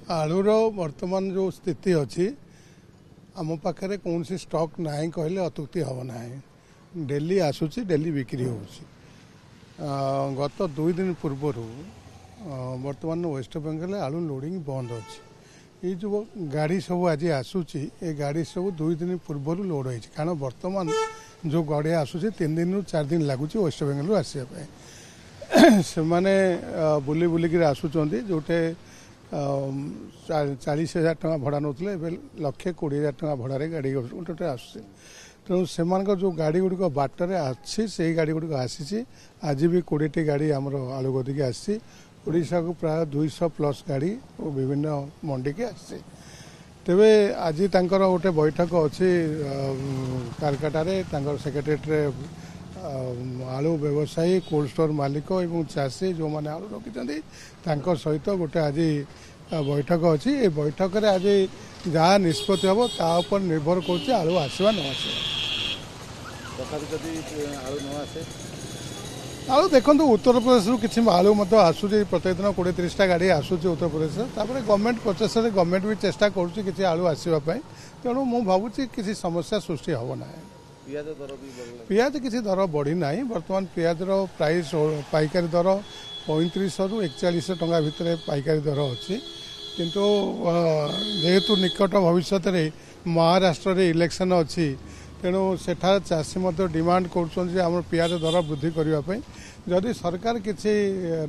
आलूर वर्तमान जो स्थिति अच्छी आम पाखे कौन सी स्टॉक ना कहले अत्युक्ति हम ना डेली आसूची डेली बिक्री हो गत 2 दिन पूर्वर वर्तमान वेस्ट बेंगल आलू लोडिंग बंद अच्छी ये जो गाड़ी सब आज आसूची ये गाड़ी सब 2 दिन पूर्वर लोड हो कारण वर्तमान जो गाड़ी आसूची 3 दिन रु 4 दिन लगुच वेस्ट बेंगल आसवाई से मैंने बुली बुलिक आसुँच जोटे 40,000 टका भड़ा नौले 1,20,000 टका भड़े गाड़ी गोटे आसूँ तेणु से जो गाड़ी गुड़िक बाटर आसी से गाड़ी गुड़िक आसी आज भी 20टी गाड़ी आमर आलू गदिकी आसी ओडिशा को प्राय 200+ गाड़ी विभिन्न मंडी की आसी तेरे आज तांकर गोटे बैठक अच्छी कालकाटारे सेक्रेटेरिएट आलू व्यवसायी कोल्ड स्टोर मालिक और चाषी जो मैंने आलू रखी सहित गोटे आज बैठक अच्छी ये बैठक में आज जहाँ निष्पत्ति हम तापर निर्भर कर आलू आसवा न आलू देखो उत्तर प्रदेश किसी आलू आसूँ प्रत्येक दिन 20-30टा गाड़ी आसूँ उत्तर प्रदेश गवर्नमेंट प्रचेषा गवर्नमेंट भी चेष्टा कर आलू आसवाई तेणु मुझे भावुँ किसी समस्या सृष्टि हम ना पियाज किसी दर बढ़ी ना बर्तमान पियाजर प्राइस पाइकारी दर 35 रु 41 टंका भितर पाइकारी दर अच्छी किंतु जेहेतु निकट भविष्य में महाराष्ट्र रे इलेक्शन अच्छी तेणु सेठा चाषी डिमांड कर पियाज दर वृद्धि करने जदि सरकार किसी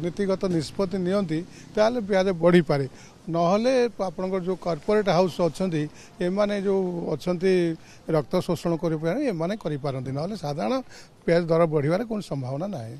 नीतिगत निष्पत्ति नियंती ताले पियाज बढ़ी पारे नहले आपनकर जो कॉर्पोरेट हाउस अच्छी एमाने जो अच्छी रक्त शोषण कर साधारण पियाज दर बढ़िया कौन संभावना ना है।